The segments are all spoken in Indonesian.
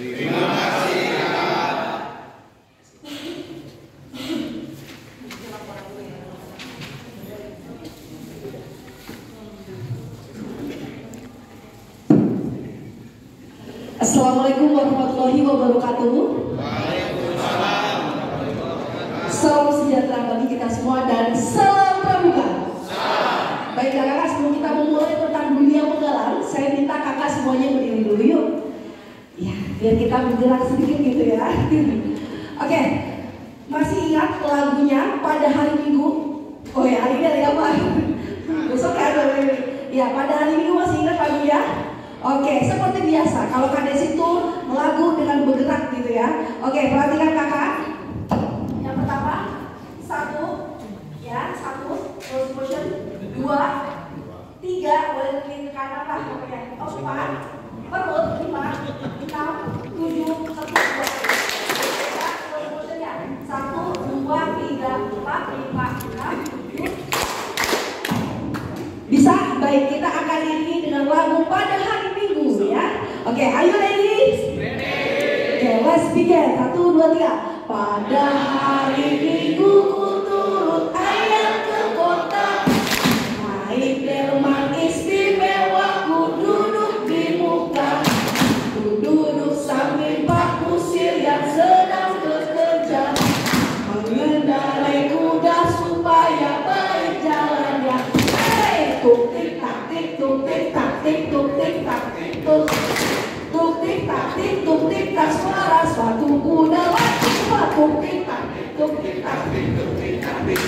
Terima kasih, Kakak. Assalamualaikum warahmatullahi wabarakatuh. Waalaikumsalam. Salam sejahtera bagi kita semua dan salam pramuka. Baik kakak, sebelum kita memulai tentang dunia penggalang, saya minta kakak semuanya berdiri dulu yuk. Ya, biar kita bergerak sedikit gitu ya. Oke, masih ingat lagunya pada hari Minggu? Oh ya, hari ini hari apa? Besok ya, ya pada hari Minggu masih ingat lagunya? Oke, seperti biasa, kalau kades itu lagu dengan bergerak gitu ya. Oke, perhatikan kakak. Yang pertama, satu, terus motion, 2, 3, boleh klik ke kanan lah pokoknya. 4, perut, 5, 6, 7, 1, 2, 3, terus motionnya. 1, 2, 3, 4, 5, 6, 7. Bisa? Baik, kita akan nyanyi dengan lagu pada hari Minggu ya. Oke, are you ready? Oke, let's begin. 1, 2, 3. Pada hari Minggu ku turut ayah ke kota, naik delman istimewa, ku duduk di muka, ku duduk samping Pak Kusir yang sedang bekerja, mengendarai kuda supaya baik jalannya. Tuk tik tak tik tuk tik tak tik tuk tik tak tik tuk tik tak tik tuk tik tak, suara sepatu kuda lagi. Tuk tik tak tik tuk tik tak tik tuk tik tak tik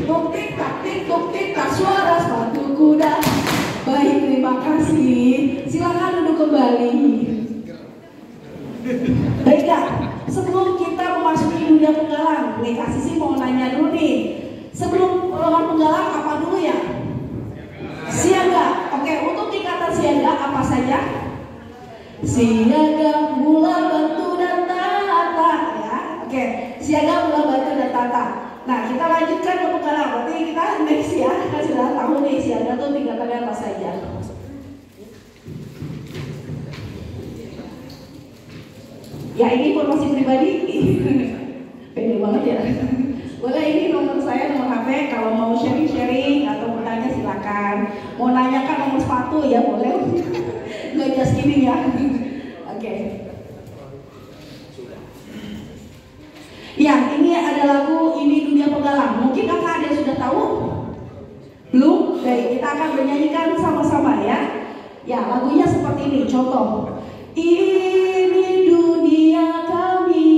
tuk tik tak tik tuk tik tak, suara sepatu kuda. Baik, terima kasih. Silakan duduk kembali. Baik kak, sebelum kita memasuki dunia penggalang, nih Kak Sisi mau nanya dulu nih. Sebelum lomba penggalang apa dulu ya? Siaga. Oke, untuk tingkatan siaga apa saja? Siaga, mula, bantu, dan tata ya. Oke, siaga, mula, bantu, dan tata. Nah, kita lanjutkan ke penggalang. Berarti kita next ya, kita sudah tahu nih siaga tuh tingkatannya apa saja. Ya, ini informasi pribadi. Pede banget ya. Boleh, ini nomor saya, nomor HP. Kalau mau sharing-sharing atau bertanya silakan. Mau nanyakan nomor sepatu ya boleh. Nggak just gini ya. Oke. Ya, ini ada lagu Ini Dunia Penggalang. Mungkin kakak ada yang sudah tahu? Belum? Baik, kita akan menyanyikan sama-sama ya. Ya, lagunya seperti ini. Contoh. Ini dunia kami,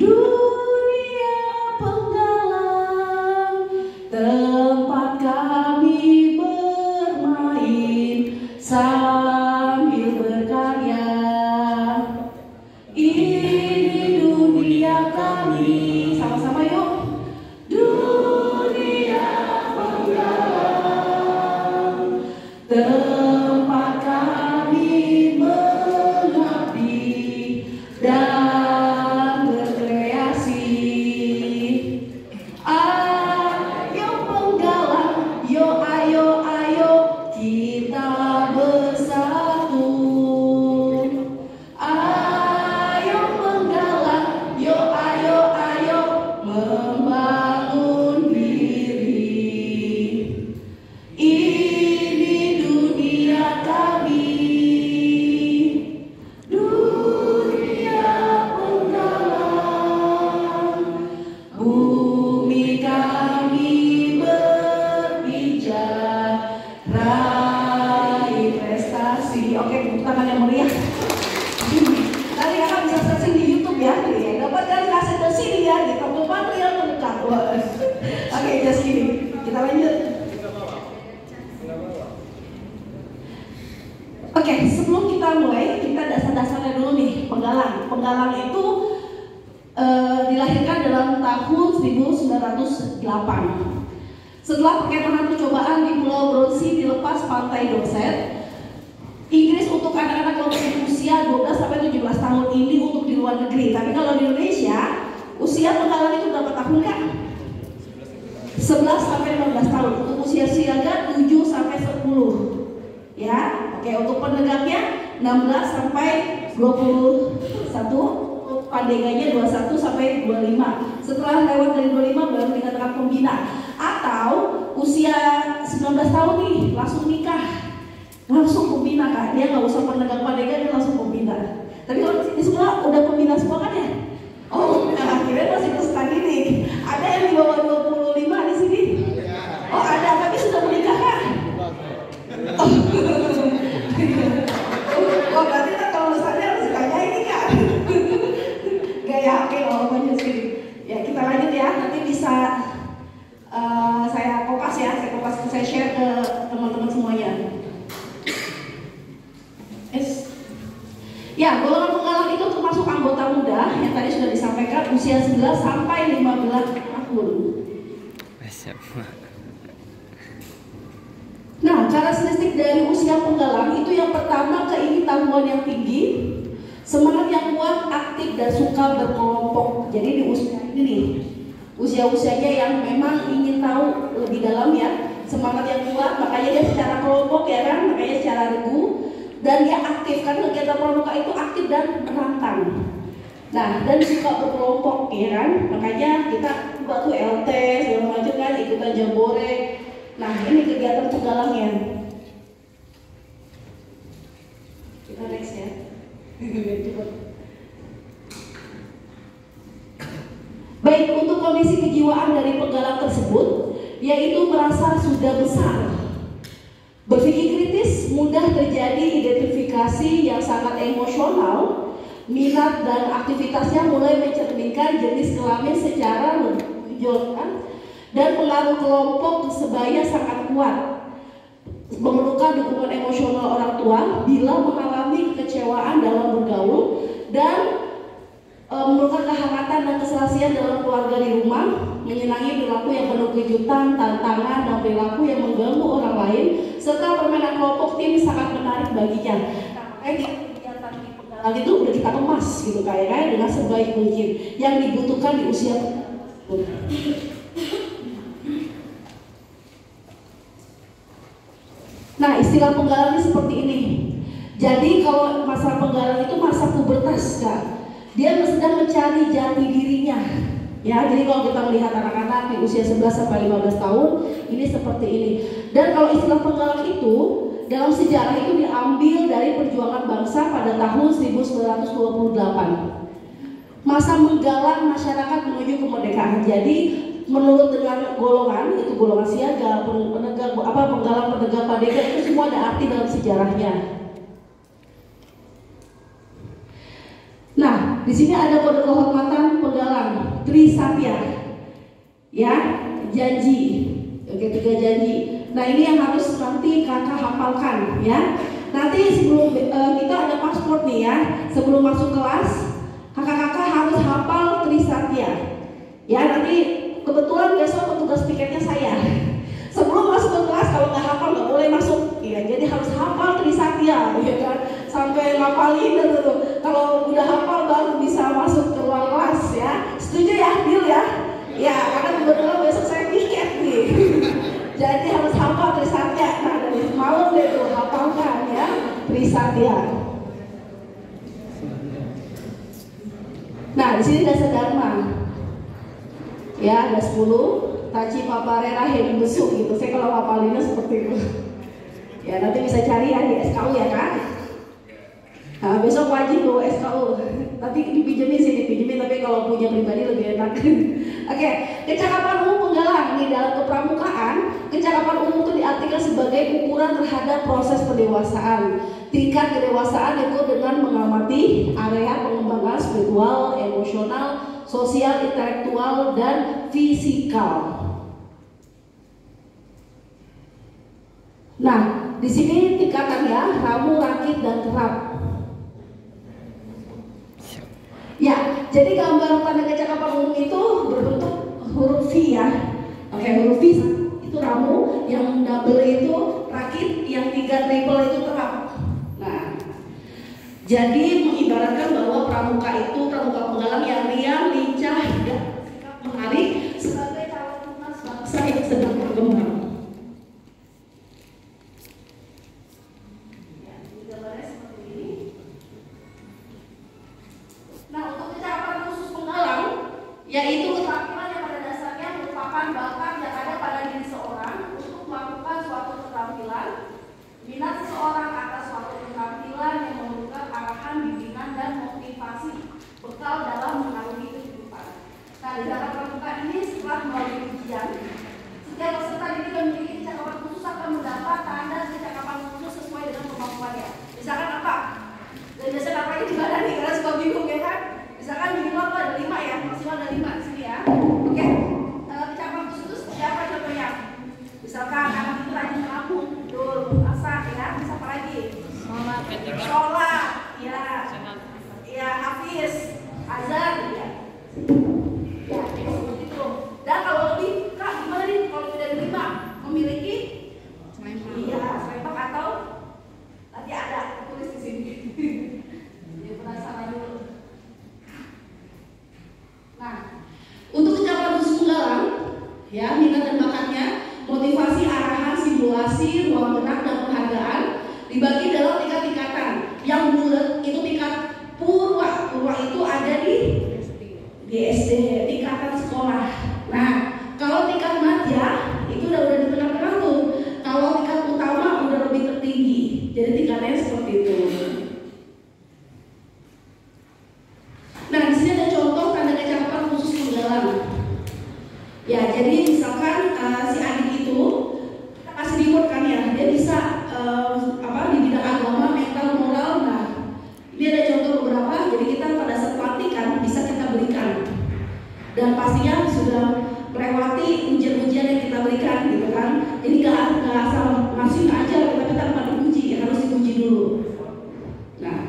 dunia penggalang, tempat kami bermain sambil berkarya. Ini dunia kami, sama-sama yuk. Dunia penggalang, tempat kami mengabdi dan berkreasi. Ayo penggalang, yo ayo ayo kita bersatu. Ayo penggalang, yo ayo ayo membangun diri. Ini dunia kami, dunia penggalang, bumi kami berpijak, raih prestasi. Oke, tepuk tangan yang meriah. Nanti kakak bisa searching di YouTube ya. Dapat dari kaset ke sini ya, di toko material terdekat. Oke, just gini. Kita lanjut. Oke, sebelum kita mulai, kita dasar-dasarnya dulu nih. Penggalang. Penggalang itu dilahirkan dalam tahun 1908. Setelah perkemahan percobaan di Pulau Bronsi dilepas pantai Dorset, Inggris untuk anak-anak yang berusia 12-17 tahun ini untuk di luar negeri. Tapi kalau di Indonesia, usia penggalang itu berapa tahun kak? 11-15 tahun. Untuk usia siaga 7-10. Ya, oke. Untuk penegaknya 16 sampai 21, pandeganya 21 sampai 25. Setelah lewat dari 25 baru dikatakan pembina. Atau usia 19 tahun nih langsung nikah, langsung pembina kan, dia nggak usah penegak pandega, dia langsung pembina. Tapi kalau di semua udah pembina semua kan ya? Oh, nah, akhirnya masih peserta didik. Ada yang di bawah 25 di sini? Oh ada, tapi sudah menikah kan? Oh, oh berarti kan kalau misalnya harus ditanya ini kan? Gak yakin jawabannya sih. Ya kita lanjut ya, nanti bisa saya kopas ya, saya share ke teman-teman semuanya. Ya, golongan penggalang itu termasuk anggota muda yang tadi sudah disampaikan, usia 11 sampai 15 tahun. Nah, karakteristik dari usia penggalang itu yang pertama keingin-tahuan yang tinggi, semangat yang kuat, aktif dan suka berkelompok. Jadi di usia ini nih, usia-usianya yang memang ingin tahu lebih dalam ya, semangat yang kuat, makanya dia secara kelompok ya kan, makanya secara regu. Dan dia aktif, karena kegiatan pramuka itu aktif dan menantang. Nah, dan suka berkelompok ya kan, makanya kita buat tuh LT segala macam kan, ikutan jambore. Nah, ini kegiatan penggalangnya. Kita next ya. Baik, untuk kondisi kejiwaan dari penggalang tersebut, yaitu merasa sudah besar, berpikir kritis, mudah terjadi identifikasi yang sangat emosional, minat dan aktivitasnya mulai mencerminkan jenis kelamin secara menonjolkan, dan pengaruh kelompok sebaya sangat kuat. Memerlukan dukungan emosional orang tua bila mengalami kekecewaan dalam bergaul, dan memerlukan kehangatan dan keserasian dalam keluarga di rumah, menyenangi perilaku yang penuh kejutan, tantangan, dan perilaku yang mengganggu orang lain, serta permainan kelompok tim sangat menarik baginya. Nah, makanya kegiatan di penggalang itu udah kita kemas gitu kayak dengan sebaik mungkin yang dibutuhkan di usia tersebut. Nah, istilah penggalang ini seperti ini. Jadi kalau masa penggalang itu masa pubertas kan, dia sedang mencari jati dirinya. Ya, jadi kalau kita melihat anak-anak di usia 11 sampai 15 tahun, ini seperti ini. Dan kalau istilah penggalang itu dalam sejarah itu diambil dari perjuangan bangsa pada tahun 1928. Masa menggalang masyarakat menuju kemerdekaan. Jadi menurut dengan golongan, itu golongan siaga, penggalang penegak pandega, itu semua ada arti dalam sejarahnya. Nah, di sini ada kode kehormatan penggalang, Trisatya, ya, janji, ketiga janji. Nah, ini yang harus nanti kakak hafalkan, ya. Nanti sebelum kita ada paspor nih ya, sebelum masuk kelas, kakak-kakak harus hafal Trisatya. Ya, nanti kebetulan besok petugas piketnya saya. Sebelum masuk ke kelas, kalau nggak hafal nggak boleh masuk. Ya, jadi harus hafal Trisatya, ya kan? Sampai ngapalin itu. Kalau udah hafal baru bisa masuk ke ruang kelas ya. Setuju ya, deal ya? Ya, karena kebetulan besok saya piket nih. Jadi harus hafal Trisatya. Nah, dari malam deh tuh hafalkan ya Trisatya. Nah, di sini dasar dharma. Ya, ada 10. Taci papare rahim besuk gitu. Saya kalau hafalinnya seperti itu. Ya, nanti bisa cari ya di SKU ya kan? Nah, besok wajib bawa SKU. Tapi dipinjemin sih, dipinjemin, tapi kalau punya pribadi lebih enak. Oke, kecakapan umum penggalang nih dalam kepramukaan. Kecakapan umum itu diartikan sebagai ukuran terhadap proses pendewasaan. Tingkat kedewasaan itu dengan mengamati area pengembangan spiritual, emosional, sosial, intelektual, dan fisikal. Nah, di sini tingkatannya ramu, rakit, dan kerap. Ya, jadi gambar tanda kecakapan umum itu berbentuk huruf V ya. Oke, huruf V itu ramu, yang double itu rakit, yang 3 triple itu kerap. Nah, jadi mengibaratkan bahwa pramuka itu pramuka penggalang yang riang, lincah, dan menarik sebagai calon tunas bangsa yang sedang berkembang. Ya, gambarnya seperti ini. biasa nampaknya di mana nih? Karena suka bingung ya kan? Misalkan minimal tuh ada 5 ya, maksimal ada 5 di sini ya. Oke, cabang khusus itu seperti apa contohnya? Misalkan anak itu rajin menabung, betul, masak ya, bisa apa lagi? Sholat, ya, hafiz, azan, ya. Ya, seperti itu. Dan kalau lebih, Kak, gimana nih kalau lebih dari 5? Memiliki? Iya, selempang atau nanti ada tulis di sini. Jadi penasaran dulu. Nah, untuk cabang khusus penggalang, ya, minat dan bakatnya, motivasi, arahan, simulasi, ruang gerak dan penghargaan dibagi dalam tingkat-tingkatan. Yang bulat itu tingkat purwa. Purwa itu ada di SD, tingkatan sekolah. Nah, kalau tingkat madya itu udah di tengah-tengah tuh. Kalau tingkat utama udah lebih tertinggi. Jadi tingkatannya seperti itu. Nah, di sini ada contoh tanda kecakapan khusus penggalang. Ya, jadi misalkan si adik itu kita kasih reward kan ya, dia bisa di bidang agama, mental, moral. Nah, ini ada contoh beberapa. Jadi kita pada saat pelatihan bisa kita berikan. Dan pastinya sudah melewati ujian-ujian yang kita berikan gitu kan. Jadi nggak asal ngasih aja tapi tanpa diuji, harus diuji dulu. Nah,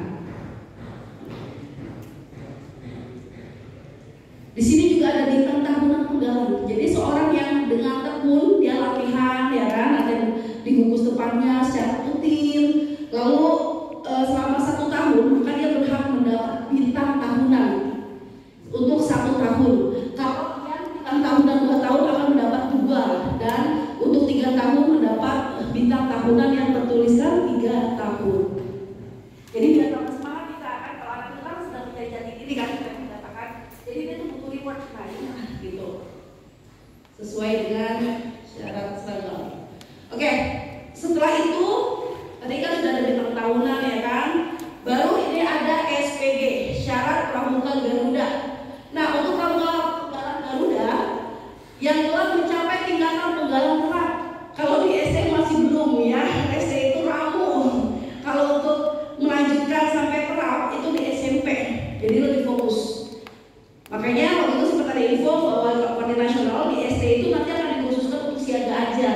di sini juga ada bintang tahunan penggalang. Jadi seorang yang dengan tekun dia latihan ya kan, ada di gugus depannya secara rutin. Lalu selama 1 tahun maka dia berhak mendapat bintang tahunan untuk 1 tahun. Kalau bintang tahunan 2 tahun akan mendapat 2, dan untuk 3 tahun mendapat bintang tahunan yang bertuliskan 3 tahun. Jadi biar tambah semangat kita kan, kalau anak itu kan sedang mencari jati diri kan kita mengatakan. Jadi dia tuh butuh reward gitu. Sesuai dengan syarat seragam. Oke, setelah itu tadi kan sudah ada bintang tahunan ya kan. Baru ini ada SPG, syarat pramuka Garuda. Nah, untuk pramuka penggalang Garuda yang telah mencapai tingkatan penggalang terat. Kalau di SD masih belum ya, SD itu ramu. Kalau untuk melanjutkan sampai terap itu di SMP, jadi lebih fokus. Makanya waktu itu sempat ada info bahwa Kabupaten Nasional di SD itu nanti akan dikhususkan untuk siaga aja.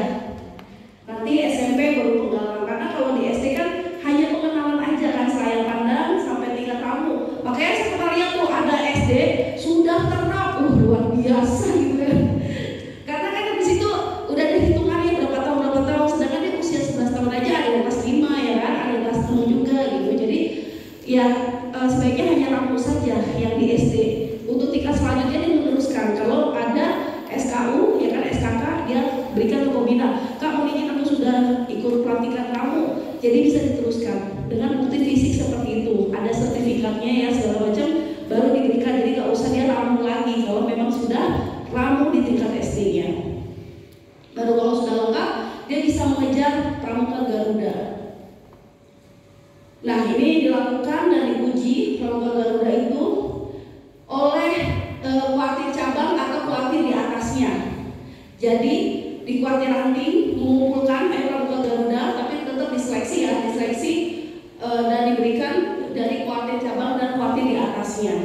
Nanti SMP baru penggalang, karena kalau di SD kan hanya pengenalan aja kan, sayang pandang sampai tingkat ramu. Makanya saya pernah lihat tuh ada SD sudah terap, luar biasa gitu kan. Karena kan di situ udah ada hitungannya berapa tahun, sedangkan dia usia 11 tahun aja ada yang kelas 5 ya kan, ada yang kelas 6 juga gitu. Jadi ya sebaiknya hanya ramu saja yang di SD. Untuk tingkat selanjutnya dia meneruskan. Kalau ada SKU ya kan, SKK dia berikan ke pembina. Kak, mau izin aku sudah ikut pelatihan kamu, jadi bisa diteruskan dengan bukti fisik seperti itu. Ada sertifikatnya ya segala macam, baru diberikan. Jadi nggak usah dia ramu lagi kalau memang sudah ramu di tingkat SD-nya. Baru kalau sudah lengkap dia bisa mengejar pramuka Garuda. Nah, ini dilakukan dan diuji pramuka Garuda itu oleh kuartir cabang atau kuartir di atasnya. Jadi di kuartir ranting mengumpulkan pramuka Garuda, tapi tetap diseleksi ya, dan diberikan dari kuartir cabang dan kuartir di atasnya.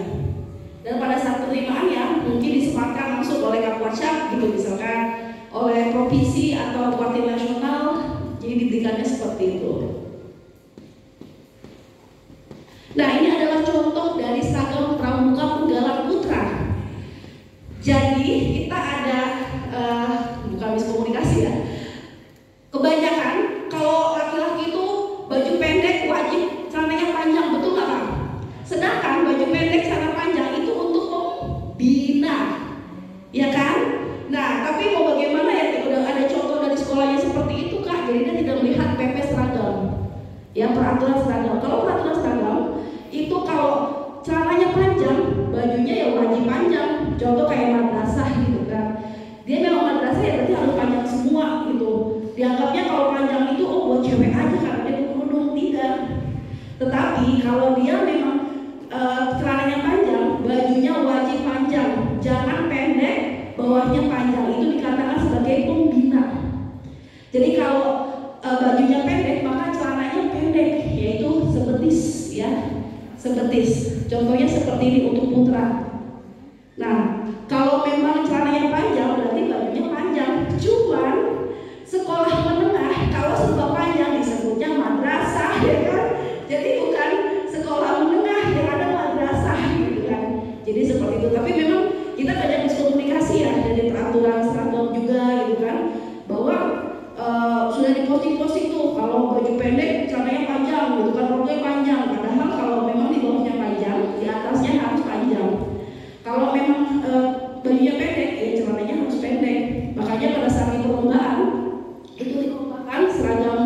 Dan pada saat penerimaannya mungkin disematkan langsung oleh Kapolsek gitu, misalkan oleh provinsi atau kuartir nasional, jadi diberikannya seperti itu. Nah, ini adalah contoh dari seragam pramuka penggalang putra. Jadi kita ada bukan miskomunikasi ya. Kebanyakan kalau laki-laki itu baju pendek wajib celananya panjang, betul nggak Pak? Sedangkan baju pendek celana panjang itu untuk pembina, ya kan? Nah, tapi mau bagaimana ya? Udah ada contoh dari sekolahnya seperti itu Kak. Jadi dia tidak melihat PP seragam, ya peraturan seragam. Kalau peraturan seragam itu kalau celananya panjang, bajunya ya wajib panjang. Contoh kayak madrasah gitu kan. Dia memang madrasah ya berarti harus panjang semua gitu. Dianggapnya kalau panjang itu buat cewek aja karena dia berkerudung, tidak. Tetapi kalau dia memang celananya panjang, bajunya wajib panjang, jangan pendek, bawahnya panjang. Itu dikatakan sebagai pembina. Jadi kalau bajunya pendek maka celananya pendek, yaitu sebetis ya. sebetis. Contohnya seperti ini untuk putra. Nah, kalau memang celananya panjang berarti bajunya panjang. Cuman sekolah menengah kalau serba panjang disebutnya madrasah, ya kan? Jadi bukan sekolah menengah yang ada madrasah gitu kan. Jadi seperti itu. Tapi memang kita banyak komunikasi ya dari peraturan seragam juga gitu kan, bahwa sudah diposting tuh kalau baju pendek celananya panjang gitu kan, roknya panjang. Padahal kalau memang di bawahnya panjang, di atasnya harus panjang. Kalau memang bajunya pendek, ya celananya harus pendek. Makanya pada saat di perlombaan itu dikeluarkan seragam,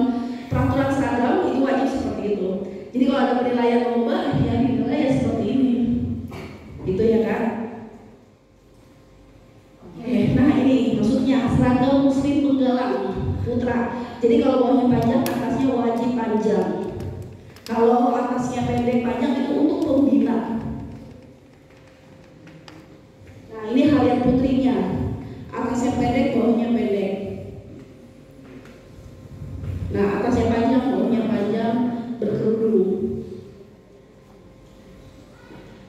peraturan seragam itu wajib seperti itu. Jadi kalau ada penilaian lomba, ya dinilai ya seperti ini, gitu ya kan? Oke, nah ini maksudnya seragam muslim penggalang putra. Jadi kalau bawahnya panjang, atasnya wajib panjang. Kalau atasnya pendek panjang itu untuk pembina. Nah ini halian putrinya, atasnya pendek, bawahnya pendek. Nah atasnya panjang, bawahnya panjang, berkerudung.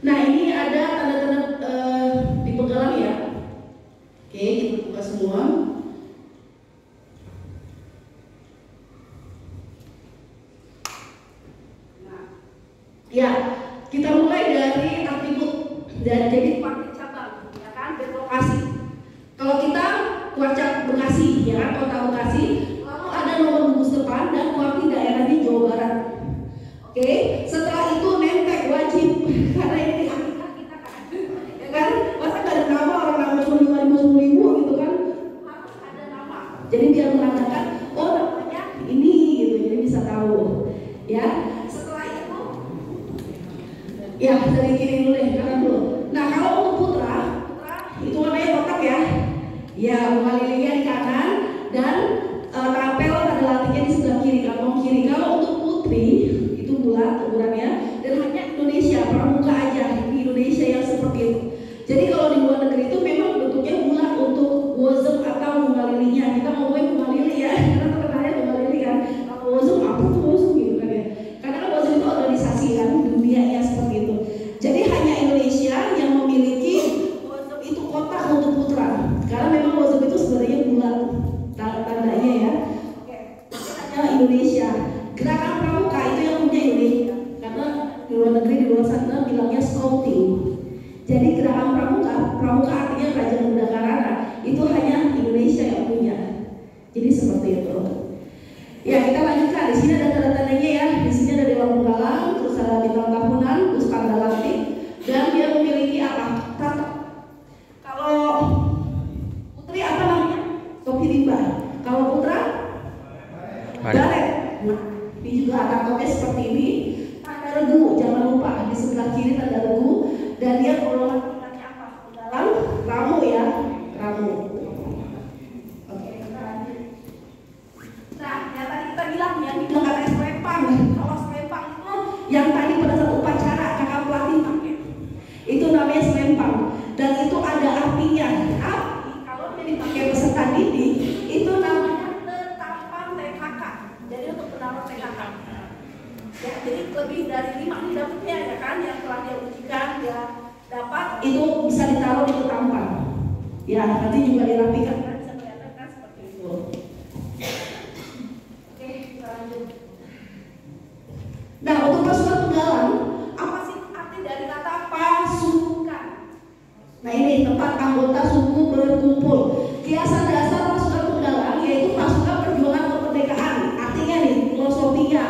Nah ini ada tanda-tanda di penggalang ya. Oke, kita buka semua. Nah, ya kita mulai dari atribut dan jadi kuartit cabang, ya kan, berlokasi. Kalau kita kuartit Bekasi, ya kan, kota Bekasi, lalu ada nomor gugus depan dan kuartit daerah di Jawa Barat. Oke, setelah itu nemtek wajib karena ini di Amerika kita kan, ya kan, masa nggak ada nama, orang nama cuma 5.000 gitu kan, harus ada nama. Jadi biar menandakan, oh namanya ini gitu, jadi bisa tahu. Ya, setelah itu, ya dari kiri dulu deh, kanan dulu. Nah kalau untuk putra itu warnanya kotak ya. Ya, bunga lilinya di kanan dan rapel ada latihnya di sebelah kiri, kantong kiri. Kalau untuk putri itu bulat ukurannya dan hanya Indonesia, pramuka aja di Indonesia yang seperti itu. Jadi kalau di luar negeri itu memang bentuknya bulat untuk wozem atau bunga lilinya. Kita ngomongin bunga lili ya, karena terkenalnya bunga lili kan. Kalau wozem apa tuh wozem gitu kan ya? Karena kan wozem itu organisasi kan, dunianya seperti itu. Jadi hanya Indonesia yang memiliki wozem itu kotak untuk putra. Karena memang wozem itu sebenarnya bulat tandanya ya. Oke, hanya Indonesia. Gerakan pramuka itu yang punya Indonesia. Karena di luar negeri, di luar sana bilangnya scouting. Jadi gerakan pramuka artinya Raja Muda Karana, itu hanya Indonesia yang punya. Jadi seperti itu. Ya kita lanjutkan. Di sini ada tanda-tandanya ya. Di sini ada Dewa Penggalang, terus ada bintang tahunan, terus Galaktik, dan dia memiliki apa? Tato. Kalau putri apa namanya? Topi rimba. Kalau putra? Baret. Nah, ini juga ada topi seperti ini. Tanda regu, jangan lupa di sebelah kiri tanda regu. Dan dia golongan tingkatnya apa? Penggalang, ramu ya, ramu. Oke, kita lanjut. Nah, yang tadi kita bilang yang dibilang katanya selempang. Kalau selempang itu yang tadi pada saat upacara kakak pelatih pakai, itu namanya selempang. Dan itu ada artinya. Arti kalau dia dipakai peserta didik itu namanya tertampang TKK. Jadi untuk penawar TKK. Ya, jadi lebih dari 5 nih dapatnya ya kan, yang telah dia ujikan dia dapat itu bisa ditaruh di tampang. Ya, nanti juga dirapikan kan, bisa kelihatan kan seperti itu. Oke, kita lanjut. Nah, untuk pasukan penggalang, apa sih arti dari kata pasukan? Nah, ini tempat anggota suku berkumpul. Kiasan dasar pasukan penggalang yaitu pasukan perjuangan kemerdekaan. Artinya nih, filosofinya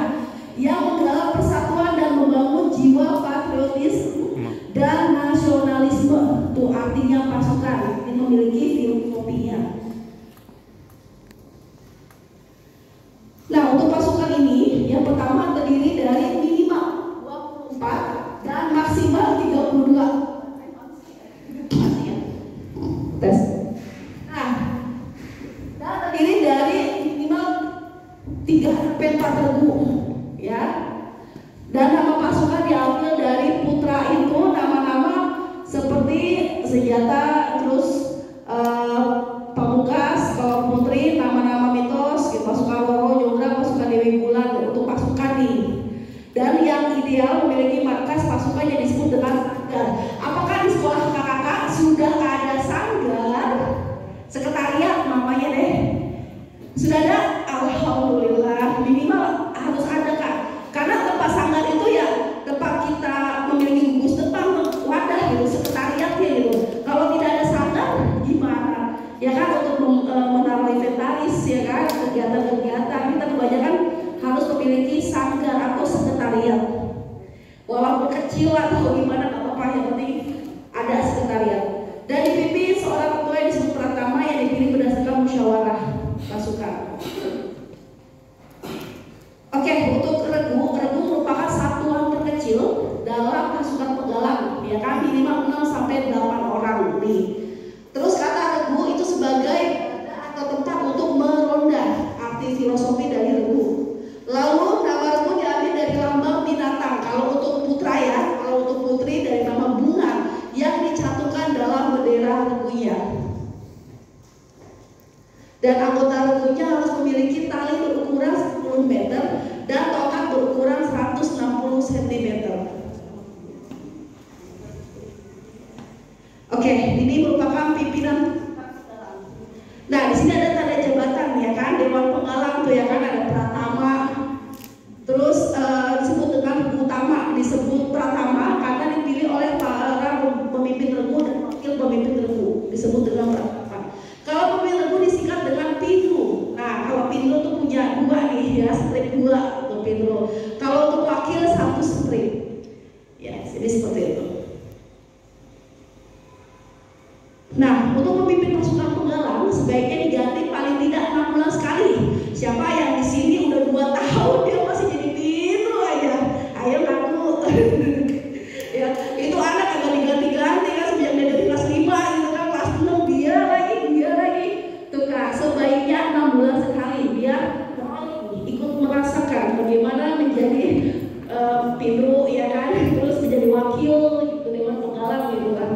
yang menggalang persatuan dan membangun jiwa patriotisme dan nasionalisme. Itu artinya pasukan yang memiliki filosofinya. Nah, untuk pasukan ini yang pertama terdiri dari minimal 24 dan maksimal 32. Tes. Nah, dan terdiri dari minimal 3-4 regu. Ya, dan nama pasukan diambil dari putra itu nama-nama seperti senjata, terus pamungkas. Kalau putri nama-nama mitos, gitu, pasukan Roro, Jonggrang, pasukan Dewi Bulan untuk pasukan nih. Dan yang ideal memiliki markas pasukan kegiatan-kegiatan kita kebanyakan harus memiliki sanggar atau sekretariat. Walaupun kecil atau gimana nggak apa-apa, yang penting ada sekretariat. Dan dipimpin seorang ketua yang disebut pratama yang dipilih berdasarkan musyawarah pasukan. Oke, untuk regu merupakan satuan terkecil dalam pasukan penggalang, ya kan, minimal 6 sampai 8 orang nih. Terus kata regu itu sebagai atau tempat untuk meronda, arti filosofi dari regu. Lalu nama regu diambil dari lambang binatang. Kalau untuk putra ya, kalau untuk putri dari nama bunga yang dicantumkan dalam bendera regunya. Dan anggota regunya harus memiliki tali berukuran 10 meter dan tongkat berukuran 160 cm. Oke, ini merupakan pimpinan. Nah, di sini ada tanda jabatan ya kan, dewan penggalang tuh ya kan, ada pratama. Terus disebut dengan regu utama, disebut pratama karena dipilih oleh para pemimpin regu dan wakil pemimpin regu, disebut dengan pratama. Kalau pemimpin regu disingkat dengan pindru. Nah, kalau pindru tuh punya 2 nih ya, strip 2 untuk pindru. Kalau untuk wakil 1 strip. Ya, jadi seperti itu. Nah, untuk memimpin pasukan penggalang sebaiknya diganti paling tidak 6 bulan sekali. Siapa yang di sini udah 2 tahun dia masih jadi pindru aja, ayo ngaku. Ya, itu anak agak diganti-ganti kan, sejak dia dari kelas 5 gitu kan, kelas 6 dia lagi. Tuh kan, sebaiknya 6 bulan sekali biar ikut merasakan bagaimana menjadi pindru ya kan, terus menjadi wakil gitu, dewan penggalang gitu kan.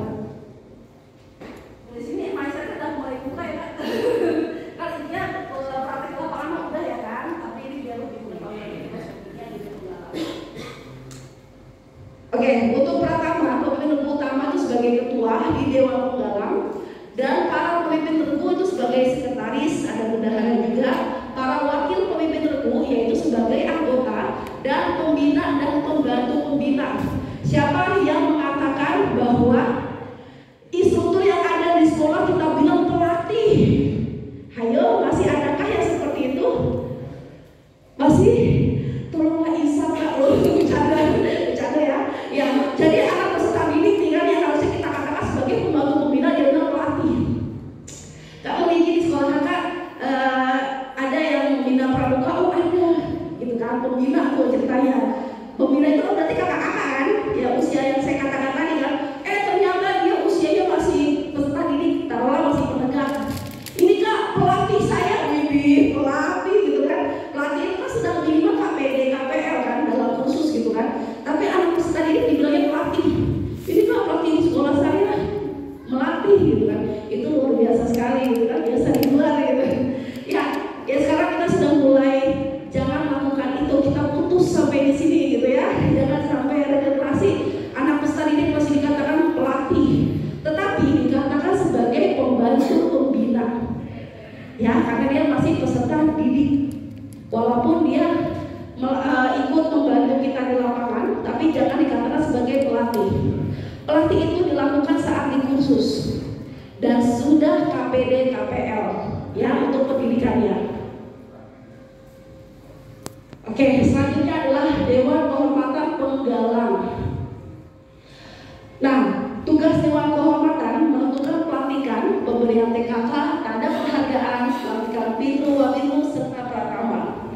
Di sini mindset udah mulai buka ya kan. Kan intinya praktek lapangan udah ya kan, tapi ini biar lebih mudah gitu. Oke, untuk pratama, pemimpin regu utama itu sebagai ketua di dewan penggalang, dan para pemimpin regu itu sebagai sekretaris, ada bendahara juga. Para wakil pemimpin regu yaitu sebagai anggota dan pembina dan pembantu pembina. Siapa yang mengatakan bahwa instruktur yang ada di sekolah kita bilang pelatih? Hayo, masih adakah yang seperti itu? Masih? Tolonglah insaf Kak, bercanda ya. Ya, jadi anak peserta didik tinggal yang harusnya kita katakan sebagai pembantu pembina dia bilang pelatih. Kak mungkin di sekolah kakak ada yang membina pramuka, oh ada, gitu kan, pembina tuh ceritanya. Pembina itu berarti kakak-kakak kan, ya usia yang saya katakan tadi kan. Ternyata dia usianya masih peserta didik, taruhlah masih penegak. Ini Kak pelatih saya, bibi pelatih gitu kan. Pelatih itu kan sedang minimal KPD, KPL kan dalam kursus gitu kan. Tapi anak peserta didik dibilangnya pelatih. Ini Kak pelatih di sekolah saya melatih gitu kan. Itu luar biasa sekali gitu kan, biasa di luar gitu. Ya sekarang kita sudah mulai jangan lakukan itu, kita putus sampai di sini gitu ya. Jangan sampai regenerasi anak peserta didik masih dikatakan pelatih, tetapi dikatakan sebagai pembantu pembina. Ya, karena dia masih peserta didik. Walaupun dia ikut membantu kita di lapangan, tapi jangan dikatakan sebagai pelatih. Pelatih itu dilakukan saat di kursus dan sudah KPD KPL ya untuk pendidikannya. Oke, selanjutnya adalah Dewan Kehormatan Penggalang. Nah, tugas Dewan Kehormatan menentukan pelantikan, pemberian TKK, tanda penghargaan, pelantikan pindru, wabinru, serta pratama.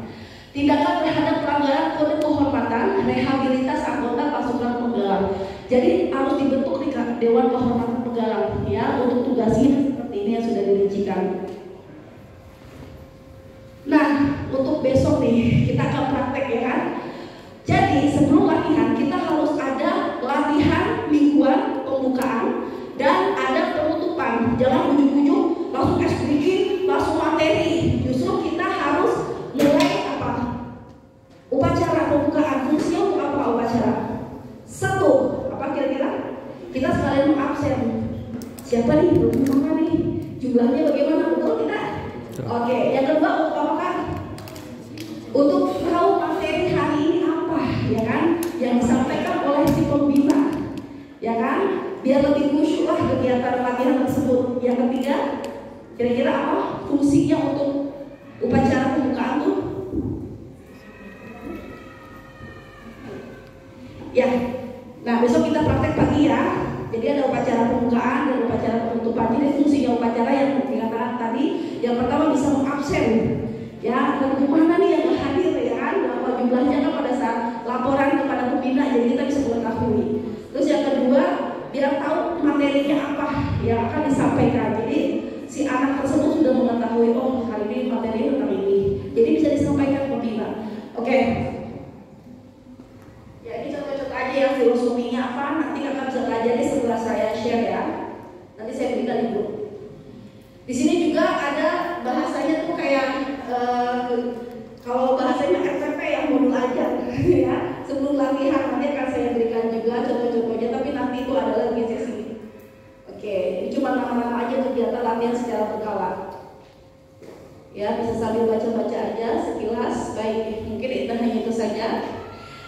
Tindakan terhadap pelanggaran kode kehormatan, rehabilitas anggota pasukan penggalang. Jadi harus dibentuk di Dewan Kehormatan Penggalang ya, untuk tugasnya seperti ini yang sudah dirincikan. Nah, untuk besok nih kita akan praktek ya kan. Jadi sebelum latihan kita harus ada latihan mingguan pembukaan dan ada penutupan. Jangan ujuk-ujuk langsung explication, langsung materi. Justru kita harus mulai apa? Upacara pembukaan. Fungsinya untuk apa upacara? 1, apa kira-kira? Kita sekalian absen. Siapa nih? Berapa nih? Jumlahnya bagaimana? Betul tidak? Oke, yang kedua untuk apa kan? Untuk tahu materi hari ini apa, ya kan? Yang disampaikan oleh si pembina, ya kan? Biar lebih khusyuk lah kegiatan latihan tersebut. Yang ketiga, kira-kira apa fungsinya untuk upacara pembukaan? Nah, besok kita praktek pagi ya. Jadi ada upacara pembukaan dan upacara penutupan. Jadi fungsinya upacara yang dikatakan tadi, yang pertama bisa mengabsen. Ya, dan kemana nih yang hadir ya kan? Berapa jumlahnya kan pada saat laporan kepada pembina, jadi kita bisa mengetahui. Terus yang kedua, biar tahu materinya apa yang akan disampaikan. Jadi si anak tersebut sudah mengetahui, oh hari ini materi tentang ini. Jadi bisa disampaikan pembina. Oke. Ya ini contoh-contoh aja yang filosofinya apa. Nanti kakak bisa pelajari setelah saya share ya. Nanti saya berikan di grup. Di sini juga ada bahasanya tuh kayak kalau bahasanya RPP yang modul ajar ya. Sebelum latihan nanti akan saya berikan juga contoh-contohnya, tapi nanti itu ada lagi sesi. Oke, ini cuma nama-nama aja kegiatan latihan secara berkala. Ya, bisa sambil baca-baca aja sekilas. Baik, mungkin itu hanya itu saja.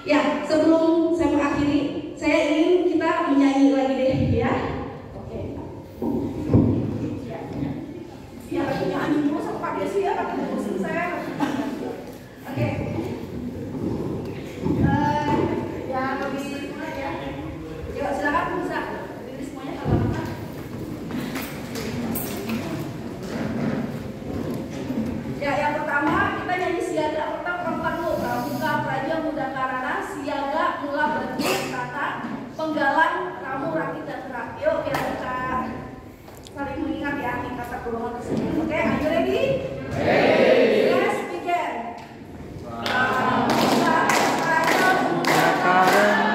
Ya, sebelum saya mengakhiri, saya ingin kita menyanyi lagi deh ya. Oke. Ya, lagi nyanyi dulu sama Pak Desi ya, pakai kursi saya. Oke. Ya, lebih mulai ya. Yuk, silakan bisa. Ini semuanya kalau apa? Ya, yang pertama kita nyanyi siaga. Pertama dulu, Pramuka Praja Muda Karana, siaga mula berdiri kata penggalan ramu rakit dan terang. Yuk, ya kita saling mengingat ya tingkat golongan tersebut. Oke, are you ready? Ready. Let's begin. Pramuka Praja Muda Karana.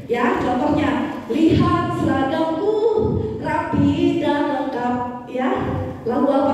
Ya, contohnya, lihat seragamku rapi dan lengkap. Ya, lalu apa